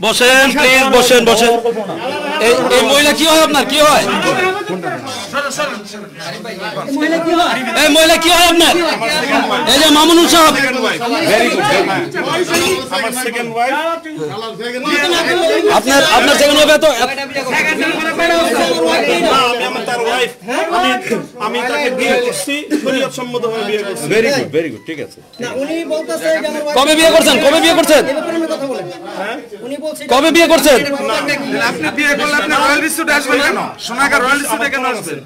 বসেন প্লিজ, বসেন বসেন। এই মহিলা কি হয় আপনার, কি হয়? এই মহিলা কি হয় আপনার? এই যে মামুনুল সাহেব, আপনার আপনার সেকেন্ড ওয়াইফ তো আমি তাকে বিয়ে করছি, শরীয়ত সম্মতভাবে বিয়ে করছি। ভেরি গুড, ভেরি গুড, ঠিক আছে। কবে বিয়ে করছেন? কবে বিয়ে করছেন? কবে বিয়ে করছেন? আপনি বিয়ে করলে আপনি রয়্যাল রিসোর্টে আসবেন কেন? সোনাগার রয়্যাল রিসোর্টে কেন আসবেন?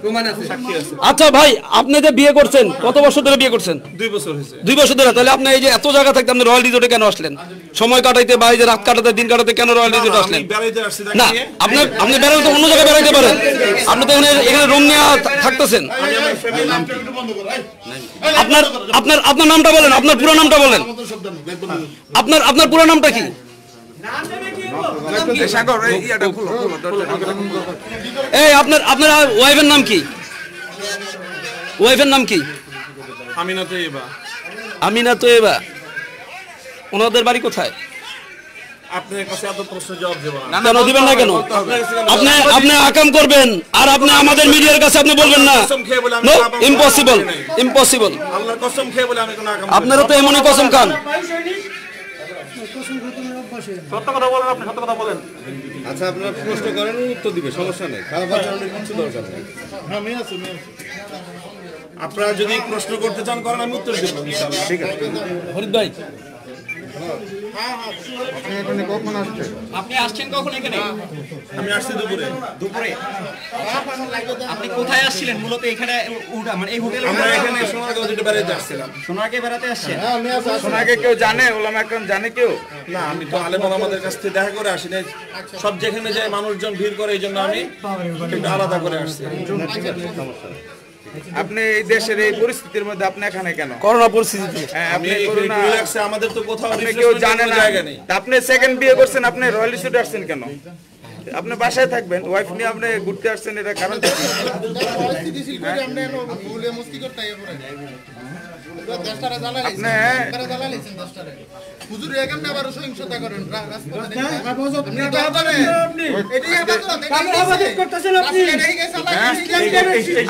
আচ্ছা ভাই, আপনি যে বিয়ে করছেন কত বছর ধরে বিয়ে করছেন? 2 বছর হয়েছে। 2 বছর ধরে। তাহলে আপনি এই যে এত জায়গা থাকতে আপনি রয়্যাল রিসোর্টে কেন আসলেন? সময় কাটাইতে বা এই যে রাত কাটাতে, দিন কাটাতে কেন রয়্যাল রিসোর্টে আসলেন? আমি বেড়াইতে আসছি না, আপনি আপনি বেড়াইতে অন্য জায়গায় বেড়াইতে পারেন, আপনি তো এখানে রুম নিয়ে থাকতেছেন। আপনার আপনার আপনার নামটা বলেন, আপনার পুরো নামটা বলেন। আপনার আপনার পুরো নামটা কি? এই আপনার আপনার ওয়াইফের নাম কি? ওয়াইফের নাম কি? আমিনা তৈবা। আমিনা তৈবা। ওনাদের বাড়ি কোথায়? আপনার কাছে এত প্রশ্ন জবাব দেব না। কেন দিবেন না? কেন আপনি আপনি আকাম করবেন আর আপনি আমাদের মিডিয়ার কাছে আপনি বলবেন না? No, impossible, impossible. আল্লাহর কসম খেয়ে বলে আমি কোনো আকাম। আপনারা তো এমনই কসম খান। সত্য কথা বলেন, আপনি সত্য কথা বলেন। আচ্ছা, আপনারা প্রশ্ন করেন, উত্তর দিবে, সমস্যা নেই। খারাপ আচরণের কিছু দরকার নেই। আপনারা যদি প্রশ্ন করতে চান করেন, আমি উত্তর দেব ইনশাআল্লাহ। ঠিক আছে ফরিদ ভাই, আপনি এখানে কখন আসছেন? আপনি আসছেন কখন এখানে? আমি আসছি দুপুরে। দুপুরে? আপনি কোথায় আসছিলেন মূলত? এখানে মানে এই হোটেলে আমরা এখানে সোনারগাঁও যেটা বেড়াইতে আসছিলাম। সোনারগাঁও বেড়াতে আসছেন? সোনারগাঁও কেউ জানে? ওলামা একরাম জানে কেউ? না, আমি তো আলেম ওলামাদের কাছ থেকে দেখা করে আসি না। সব যেখানে যায় মানুষজন ভিড় করে, এই জন্য আমি একটু আলাদা করে আসছি। ঠিক আছে, সমস্যা নেই। আপনি এই দেশের এই পরিস্থিতির মধ্যে আপনি এখানে কেন? করোনা পরিস্থিতিতে আমি করোনা রিল্যাক্সে, আমাদের তো কোথাও কেউ জানে না জায়গা নেই। আপনি সেকেন্ড বিয়ে করছেন, আপনি রয়্যাল রিসোর্টে আসছেন কেন? আপনি বাসায় থাকবেন, ওয়াইফ নিয়ে আপনি ঘুরতে আসছেন, এটা কারণ কি?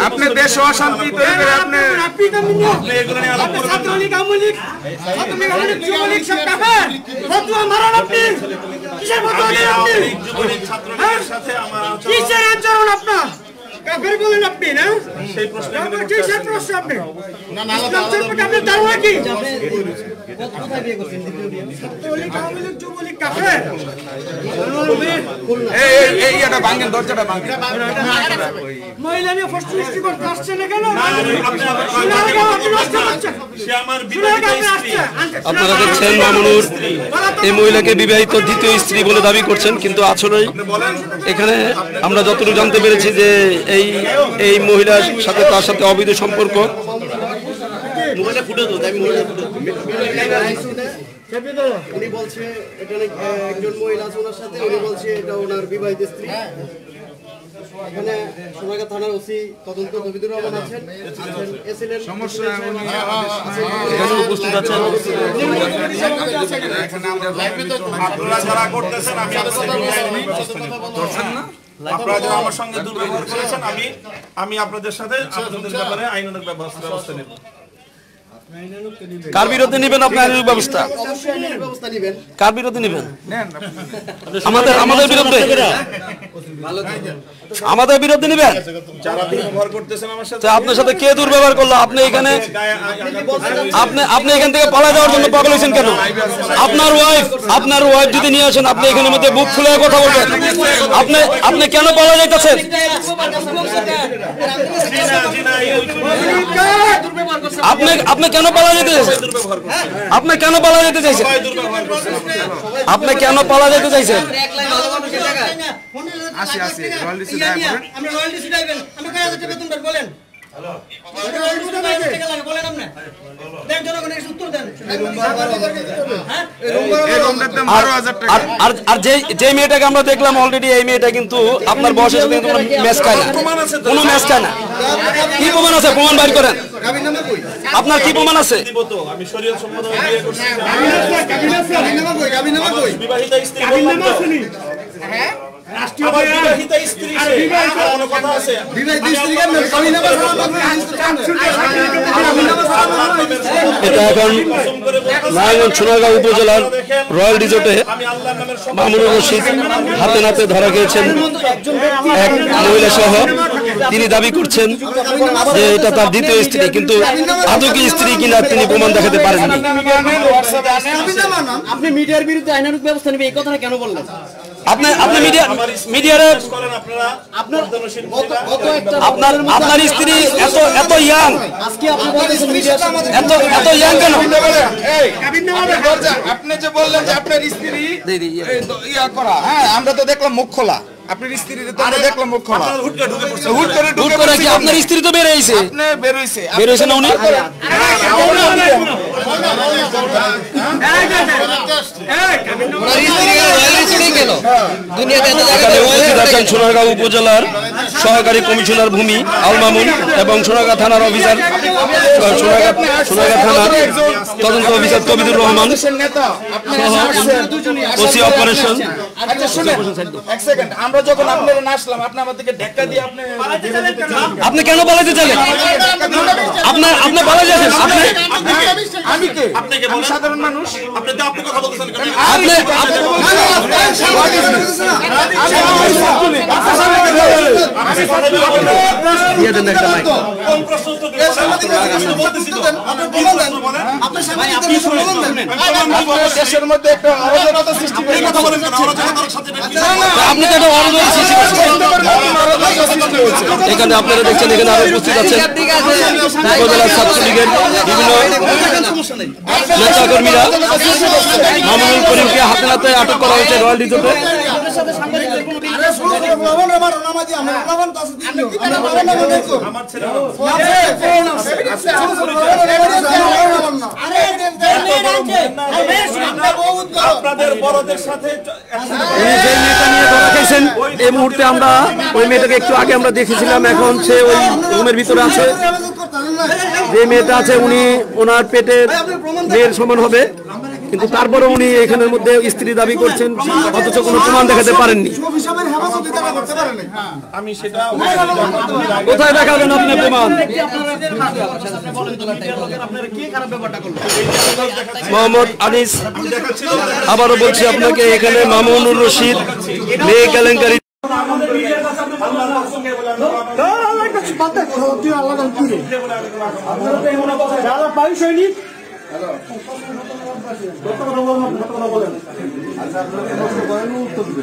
আপনি দেশ অশান্তি তৈরি করে আপনি এগুলো নিয়ে আলাপ করবেন ছাত্রলীগের সাথে আমার কাফের বলেন আপনি না? সেই প্রশ্ন কিসের প্রশ্ন আপনি? না না, ইসলাম সম্পর্কে আপনার ধারণা কি? কোথায় বিয়ে করছেন? দ্বিতীয় বিয়ে? ছাত্রলীগ, আওয়ামী লীগ, যুবলীগ কাফের? এই এটা ভাঙেন, দরজাটা ভাঙেন। মহিলা নিয়ে প্রশ্ন সৃষ্টি করতে আসছেন না কেন? আপনারা দেখছেন মামুনুর এই মহিলাকে বিবাহিত দ্বিতীয় স্ত্রী বলে দাবি করছেন, কিন্তু আসলে এখানে আমরা যতটুকু জানতে পেরেছি যে এই মহিলার সাথে তার সাথে অবৈধ সম্পর্ক। উনি বলছে এটা একজন মহিলা আছে ওনার সাথে, উনি বলছে এটা ওনার বিবাহিত স্ত্রী। এখানে সোনারগাঁ থানার ওসি তদন্ত তবিদুর রহমান আছেন, এসএলএন সমস্যা এখানে উপস্থিত আছেন। আপনারা যারা করতেছেন, আমি আপনারা যারা আমার সঙ্গে দুর্ব্যবহার করেছেন, আমি আপনাদের সাথে আপনাদের ব্যাপারে আইনানুগ ব্যবস্থা নেব। কার বিরুদ্ধে নেবেন আপনি আইনানুগ ব্যবস্থা? ব্যবস্থা নেবেন। কার বিরুদ্ধে নেবেন? আমাদের বিরুদ্ধে, আমাদের বিরুদ্ধে নেবেন? যারা দুর্ব্যবহার করতেছেন আমার সাথে, আপনার সাথে কে দুর্ব্যবহার করলো? আপনি এখানে আপনি এখান থেকে পালিয়ে যাওয়ার জন্য পাগল হয়েছেন কেন? আপনার ওয়াইফ যদি নিয়ে আসেন, আপনি এখানে মধ্যে বুক খুলে কথা বলবেন। আপনি কেন পালিয়ে যাইতেছেন? আপনি কেন পালিয়ে যেতে চাইছেন? আপনি কেন পালিয়ে যেতে চাইছেন? আপনি কেন পালিয়ে যেতে চাইছেন? আসি রয়্যাল রিসোর্টে আমরা রয়্যাল রিসোর্টে আইবেন, আমরা কয় হাজার টাকা বেতন পাই বলেন? বলেন আপনি দেন জনগণের উত্তর দেন। আর যে মেয়েটাকে আমরা দেখলাম অলরেডি, এই মেয়েটা কিন্তু আপনার বয়সের সাথে কিন্তু ম্যাচ খায় না, কোনো ম্যাচ খায় না। কি প্রমাণ আছে? প্রমাণ বাইর করেন। আপনার কি প্রমাণ আছে? আমি শরীয়ত সম্মত বিয়ে করছি। বিবাহিত স্ত্রী বিবাহিত স্ত্রী কোনো কথা আছে? এটা এখন নারায়ণগঞ্জ সোনারগাঁও উপজেলার রয়্যাল রিসোর্টে মামুনুর রশিদ হাতে নাতে ধরা গিয়েছেন এক মহিলা সহ। তিনি দাবি করছেন যে এটা তার দ্বিতীয় স্ত্রী, কিন্তু আদৌ কি স্ত্রী কিনা তিনি প্রমাণ দেখাতে পারেননি। আপনি মিডিয়ার বিরুদ্ধে আইনানুগ ব্যবস্থা নেবে এই কথাটা কেন বললেন? আপনার স্ত্রী এত ইয়াং, এত ইয়াং কেন? আপনি যে বললেন যে আপনার স্ত্রী ইয়া করা, হ্যাঁ আমরা তো দেখলাম মুখ খোলা, আপনার স্ত্রী তো আমরা দেখলাম মুখ খোলা, হুট করে কি আপনার স্ত্রী তো বের হয়েছে, আপনি বের হইছে না উনি? সোনারগাঁও উপজেলার সহকারী কমিশনার ভূমি আল মামুন এবং সোনারগাঁ থানার অফিসার, সোনারগাঁ থানার তদন্ত অফিসার কবিদুর রহমান ওসি অপারেশন। আমরা যখন আপনারা না আসলাম, আপনি আমাদেরকে ধাক্কা দিয়ে আপনি কেন পালাতে চাইলেন? আপনি পালা যাচ্ছেন? আমি কে? আমি সাধারণ মানুষ। আপনি কথা বলতেছেন কেন? দেশের মধ্যে একটা অরাজকতা সৃষ্টি করে কথা বলেন কেন? আপনি তো এখানে আপনারা দেখছেন, এখানে আরো উপস্থিত আছেন উপজেলা ছাত্রলীগের বিভিন্ন নেতাকর্মীরা। মামুনুল করিমকে হাতে নাতে আটক করা হয়েছে রয়্যাল রিসোর্টে। এই মুহূর্তে আমরা ওই মেয়েটাকে একটু আগে আমরা দেখেছিলাম, এখন সে ওই রুমের ভিতরে আছে। যে মেয়েটা আছে উনি ওনার পেটের মেয়ের সমান হবে, কিন্তু তারপরে উনি এখানের মধ্যে স্ত্রী দাবি করছেন, অথচ কোনো প্রমাণ দেখাতে পারেননি। আমি সেটা কোথায় দেখাবেন আপনি প্রমাণ? মোহাম্মদ আনিস, আবারও বলছি আপনাকে, এখানে মামুনুর রশিদ মেয়ে কেলেঙ্কারি উত্তর দিবে।